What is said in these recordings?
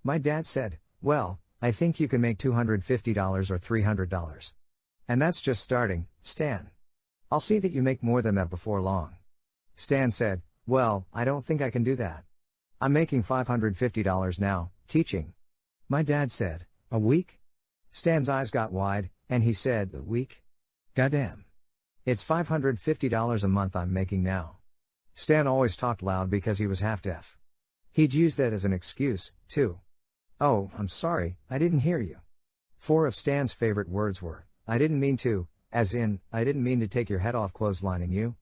My dad said, well, I think you can make $250 or $300. And that's just starting, Stan. I'll see that you make more than that before long. Stan said, well, I don't think I can do that. I'm making $550 now, teaching. My dad said, a week? Stan's eyes got wide, and he said, a week? Goddamn. It's $550 a month I'm making now. Stan always talked loud because he was half deaf. He'd use that as an excuse, too. Oh, I'm sorry, I didn't hear you. 4 of Stan's favorite words were, I didn't mean to, as in, I didn't mean to take your head off clotheslining you.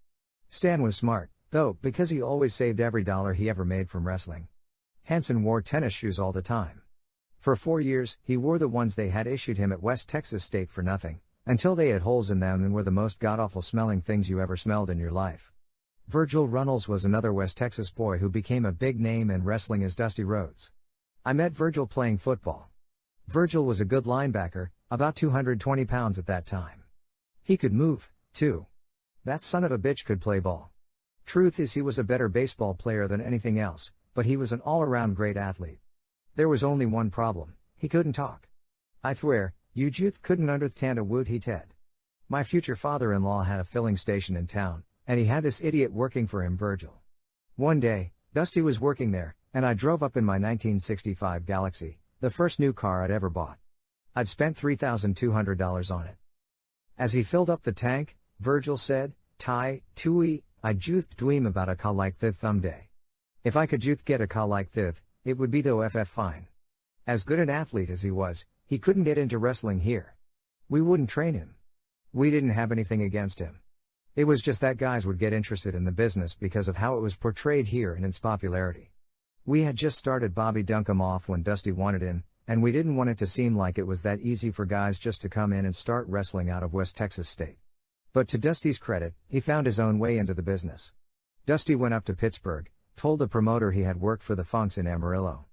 Stan was smart, though, because he always saved every dollar he ever made from wrestling. Hanson wore tennis shoes all the time. For 4 years, he wore the ones they had issued him at West Texas State for nothing, until they had holes in them and were the most god-awful smelling things you ever smelled in your life. Virgil Runnels was another West Texas boy who became a big name in wrestling as Dusty Rhodes. I met Virgil playing football. Virgil was a good linebacker, about 220 pounds at that time. He could move, too. That son of a bitch could play ball. Truth is he was a better baseball player than anything else, but he was an all-around great athlete. There was only one problem, he couldn't talk. I swear, you youth couldn't understand a word he said. My future father-in-law had a filling station in town, and he had this idiot working for him, Virgil. One day, Dusty was working there, and I drove up in my 1965 Galaxy, the first new car I'd ever bought. I'd spent $3,200 on it. As he filled up the tank, Virgil said, Ty, Tui, I'd youth dream about a car like this someday. If I could youth get a car like this, it would be though ff fine. As good an athlete as he was, he couldn't get into wrestling here. We wouldn't train him. We didn't have anything against him. It was just that guys would get interested in the business because of how it was portrayed here and its popularity. We had just started Bobby Duncan off when Dusty wanted in, and we didn't want it to seem like it was that easy for guys just to come in and start wrestling out of West Texas State. But to Dusty's credit, he found his own way into the business. Dusty went up to Pittsburgh, told the promoter he had worked for the Funks in Amarillo.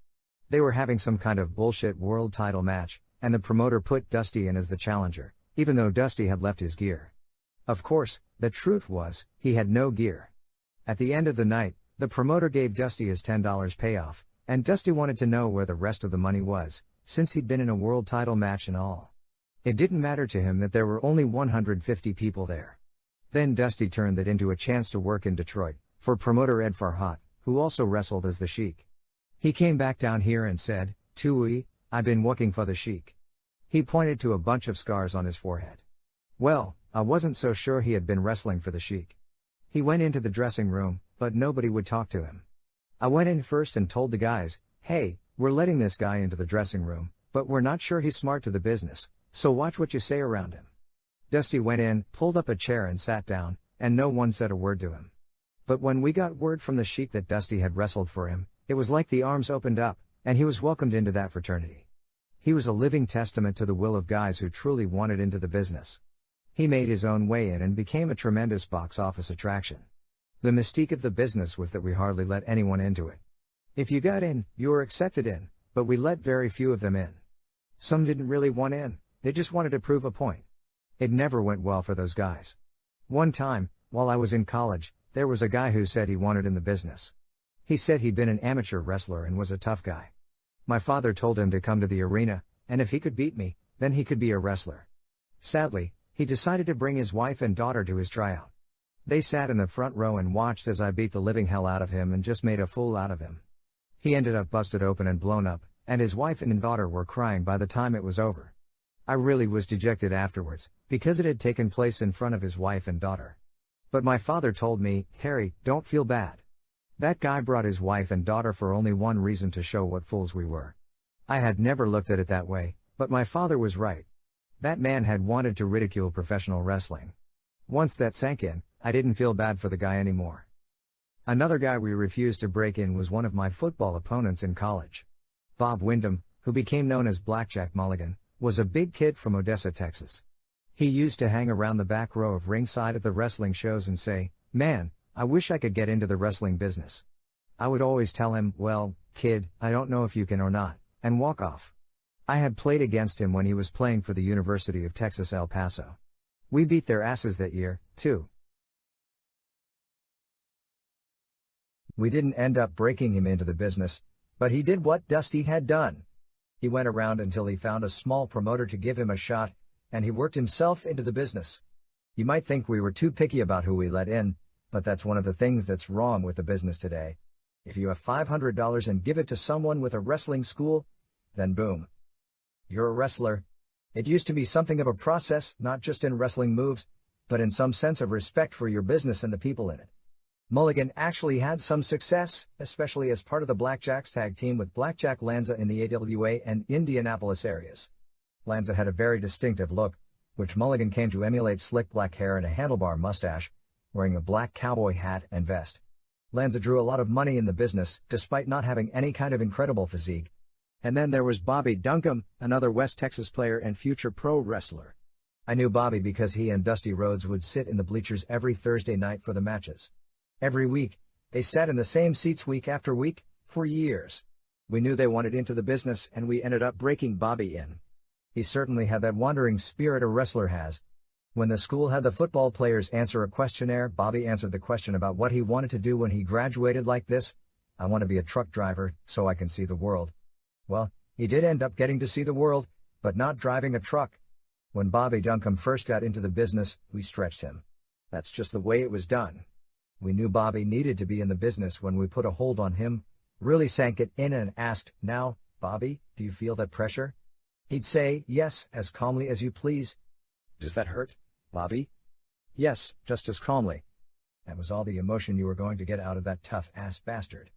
They were having some kind of bullshit world title match, and the promoter put Dusty in as the challenger, even though Dusty had left his gear. Of course, the truth was, he had no gear. At the end of the night, the promoter gave Dusty his $10 payoff, and Dusty wanted to know where the rest of the money was, since he'd been in a world title match and all. It didn't matter to him that there were only 150 people there. Then Dusty turned that into a chance to work in Detroit, for promoter Ed Farhat, who also wrestled as the Sheik. He came back down here and said, Tui, I've been working for the Sheik. He pointed to a bunch of scars on his forehead. Well, I wasn't so sure he had been wrestling for the Sheik. He went into the dressing room, but nobody would talk to him. I went in first and told the guys, hey, we're letting this guy into the dressing room, but we're not sure he's smart to the business, so watch what you say around him. Dusty went in, pulled up a chair and sat down, and no one said a word to him. But when we got word from the Sheik that Dusty had wrestled for him, it was like the arms opened up, and he was welcomed into that fraternity. He was a living testament to the will of guys who truly wanted into the business. He made his own way in and became a tremendous box office attraction. The mystique of the business was that we hardly let anyone into it. If you got in, you were accepted in, but we let very few of them in. Some didn't really want in, they just wanted to prove a point. It never went well for those guys. One time, while I was in college, there was a guy who said he wanted in the business. He said he'd been an amateur wrestler and was a tough guy. My father told him to come to the arena, and if he could beat me, then he could be a wrestler. Sadly, he decided to bring his wife and daughter to his tryout. They sat in the front row and watched as I beat the living hell out of him and just made a fool out of him. He ended up busted open and blown up, and his wife and daughter were crying by the time it was over. I really was dejected afterwards, because it had taken place in front of his wife and daughter. But my father told me, Harry, don't feel bad. That guy brought his wife and daughter for only one reason, to show what fools we were. I had never looked at it that way, but my father was right. That man had wanted to ridicule professional wrestling. Once that sank in, I didn't feel bad for the guy anymore. Another guy we refused to break in was one of my football opponents in college. Bob Wyndham, who became known as Blackjack Mulligan, was a big kid from Odessa, Texas. He used to hang around the back row of ringside at the wrestling shows and say, man, I wish I could get into the wrestling business. I would always tell him, well, kid, I don't know if you can or not, and walk off. I had played against him when he was playing for the University of Texas El Paso. We beat their asses that year, too. We didn't end up breaking him into the business, But he did what Dusty had done. He went around until he found a small promoter to give him a shot, and he worked himself into the business. You might think we were too picky about who we let in, but that's one of the things that's wrong with the business today. If you have $500 and give it to someone with a wrestling school, then boom, you're a wrestler. It used to be something of a process, not just in wrestling moves, but in some sense of respect for your business and the people in it. Mulligan actually had some success, especially as part of the Blackjacks tag team with Blackjack Lanza in the AWA and Indianapolis areas. Lanza had a very distinctive look, which Mulligan came to emulate: slick black hair and a handlebar mustache, wearing a black cowboy hat and vest. Lanza drew a lot of money in the business, despite not having any kind of incredible physique. And then there was Bobby Duncan, another West Texas player and future pro wrestler. I knew Bobby because he and Dusty Rhodes would sit in the bleachers every Thursday night for the matches. Every week, they sat in the same seats week after week, for years. We knew they wanted into the business, and we ended up breaking Bobby in. He certainly had that wandering spirit a wrestler has. When the school had the football players answer a questionnaire, Bobby answered the question about what he wanted to do when he graduated like this: I want to be a truck driver, so I can see the world. Well, he did end up getting to see the world, but not driving a truck. When Bobby Duncan first got into the business, we stretched him. That's just the way it was done. We knew Bobby needed to be in the business when we put a hold on him, really sank it in and asked, "Now, Bobby, do you feel that pressure?" He'd say, "Yes," as calmly as you please. "Does that hurt, Bobby?" "Yes," just as calmly. That was all the emotion you were going to get out of that tough-ass bastard.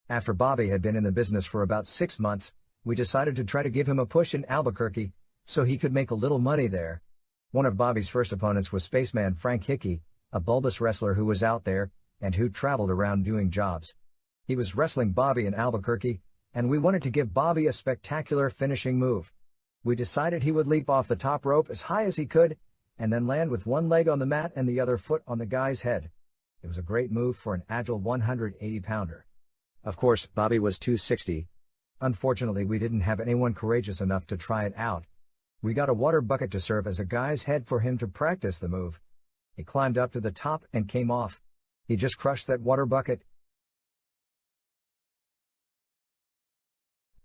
After Bobby had been in the business for about 6 months, we decided to try to give him a push in Albuquerque, so he could make a little money there. One of Bobby's first opponents was Spaceman Frank Hickey, a bulbous wrestler who was out there, and who traveled around doing jobs. He was wrestling Bobby in Albuquerque, and we wanted to give Bobby a spectacular finishing move. We decided he would leap off the top rope as high as he could, and then land with one leg on the mat and the other foot on the guy's head. It was a great move for an agile 180-pounder. Of course, Bobby was 260. Unfortunately, we didn't have anyone courageous enough to try it out. We got a water bucket to serve as a guy's head for him to practice the move. He climbed up to the top and came off. He just crushed that water bucket.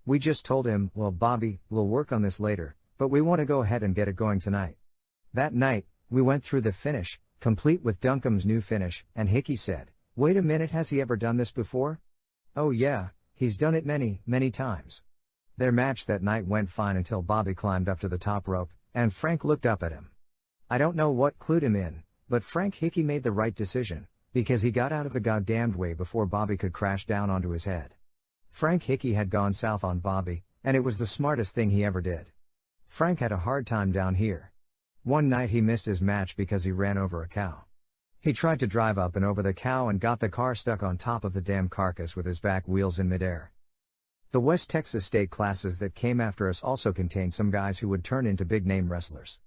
We just told him, "Well, Bobby, we'll work on this later, but we want to go ahead and get it going tonight." That night, we went through the finish, complete with Duncan's new finish, and Hickey said, "Wait a minute, has he ever done this before?" "Oh yeah, he's done it many, many times." Their match that night went fine until Bobby climbed up to the top rope, and Frank looked up at him. I don't know what clued him in, but Frank Hickey made the right decision, because he got out of the goddamned way before Bobby could crash down onto his head. Frank Hickey had gone south on Bobby, and it was the smartest thing he ever did. Frank had a hard time down here. One night he missed his match because he ran over a cow. He tried to drive up and over the cow and got the car stuck on top of the damn carcass with his back wheels in midair. The West Texas state classes that came after us also contained some guys who would turn into big-name wrestlers.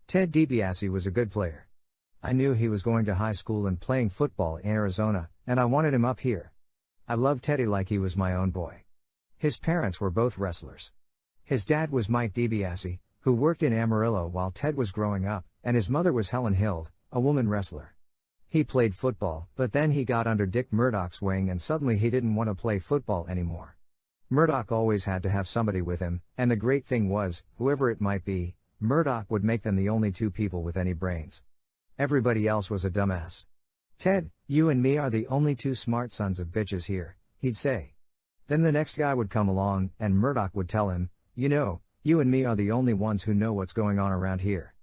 Ted Dibiase was a good player. I knew he was going to high school and playing football in Arizona, and I wanted him up here. I loved Teddy like he was my own boy. His parents were both wrestlers. His dad was Mike Dibiase, who worked in Amarillo while Ted was growing up, and his mother was Helen Hild, a woman wrestler. He played football, but then he got under Dick Murdoch's wing and suddenly he didn't want to play football anymore. Murdoch always had to have somebody with him, and the great thing was, whoever it might be, Murdoch would make them the only two people with any brains. Everybody else was a dumbass. "Ted, you and me are the only two smart sons of bitches here," he'd say. Then the next guy would come along, and Murdoch would tell him, "You know, you and me are the only ones who know what's going on around here."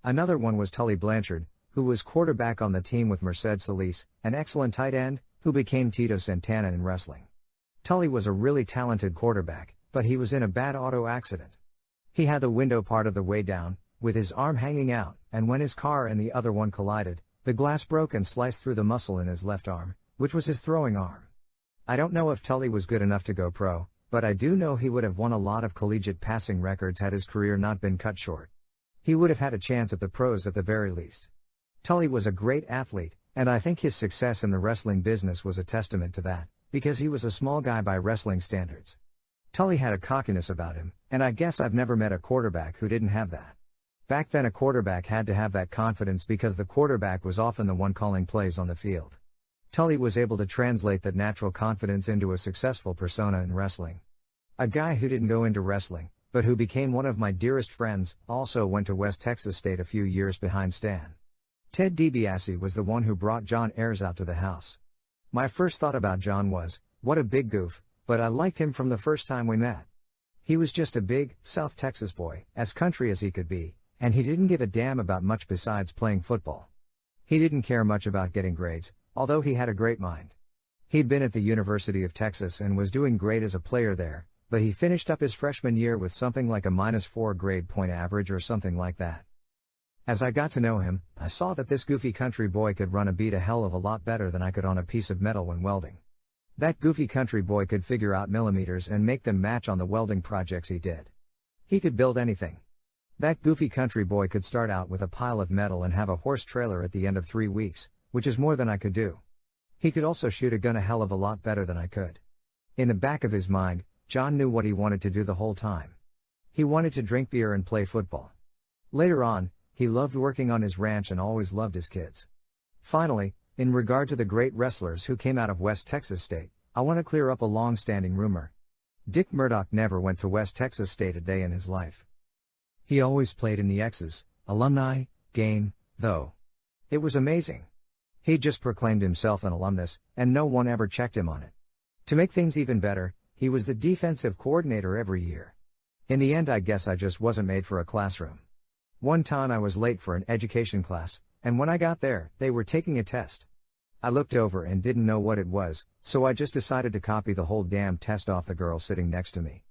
Another one was Tully Blanchard, who was quarterback on the team with Merced Solis, an excellent tight end, who became Tito Santana in wrestling. Tully was a really talented quarterback, but he was in a bad auto accident. He had the window part of the way down, with his arm hanging out, and when his car and the other one collided, the glass broke and sliced through the muscle in his left arm, which was his throwing arm. I don't know if Tully was good enough to go pro, but I do know he would have won a lot of collegiate passing records had his career not been cut short. He would have had a chance at the pros at the very least. Tully was a great athlete, and I think his success in the wrestling business was a testament to that, because he was a small guy by wrestling standards. Tully had a cockiness about him, and I guess I've never met a quarterback who didn't have that. Back then a quarterback had to have that confidence because the quarterback was often the one calling plays on the field. Tully was able to translate that natural confidence into a successful persona in wrestling. A guy who didn't go into wrestling, but who became one of my dearest friends, also went to West Texas State a few years behind Stan. Ted Dibiase was the one who brought John Ayres out to the house. My first thought about John was, what a big goof, but I liked him from the first time we met. He was just a big, South Texas boy, as country as he could be, and he didn't give a damn about much besides playing football. He didn't care much about getting grades, although he had a great mind. He'd been at the University of Texas and was doing great as a player there, but he finished up his freshman year with something like a -4 grade point average or something like that. As I got to know him, I saw that this goofy country boy could run a beat a hell of a lot better than I could on a piece of metal when welding. That goofy country boy could figure out millimeters and make them match on the welding projects he did. He could build anything. That goofy country boy could start out with a pile of metal and have a horse trailer at the end of 3 weeks, which is more than I could do. He could also shoot a gun a hell of a lot better than I could. In the back of his mind, John knew what he wanted to do the whole time. He wanted to drink beer and play football. Later on, he loved working on his ranch and always loved his kids. Finally, in regard to the great wrestlers who came out of West Texas State, I want to clear up a long-standing rumor. Dick Murdoch never went to West Texas State a day in his life. He always played in the X's alumni game, though. It was amazing. He just proclaimed himself an alumnus, and no one ever checked him on it. To make things even better, he was the defensive coordinator every year. In the end, I guess I just wasn't made for a classroom. One time I was late for an education class, and when I got there, they were taking a test. I looked over and didn't know what it was, so I just decided to copy the whole damn test off the girl sitting next to me.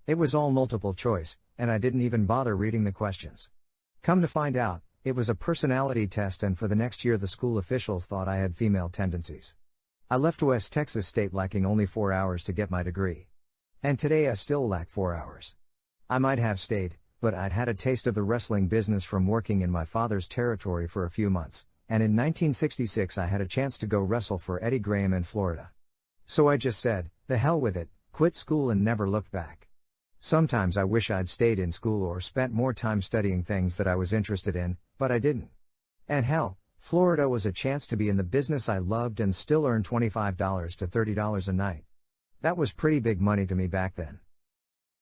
It was all multiple choice, and I didn't even bother reading the questions. Come to find out, it was a personality test, and for the next year the school officials thought I had female tendencies. I left West Texas State lacking only 4 hours to get my degree. And today I still lack 4 hours. I might have stayed, but I'd had a taste of the wrestling business from working in my father's territory for a few months, and in 1966 I had a chance to go wrestle for Eddie Graham in Florida. So I just said, the hell with it, quit school and never looked back. Sometimes I wish I'd stayed in school or spent more time studying things that I was interested in, but I didn't. And hell, Florida was a chance to be in the business I loved and still earn $25 to $30 a night. That was pretty big money to me back then.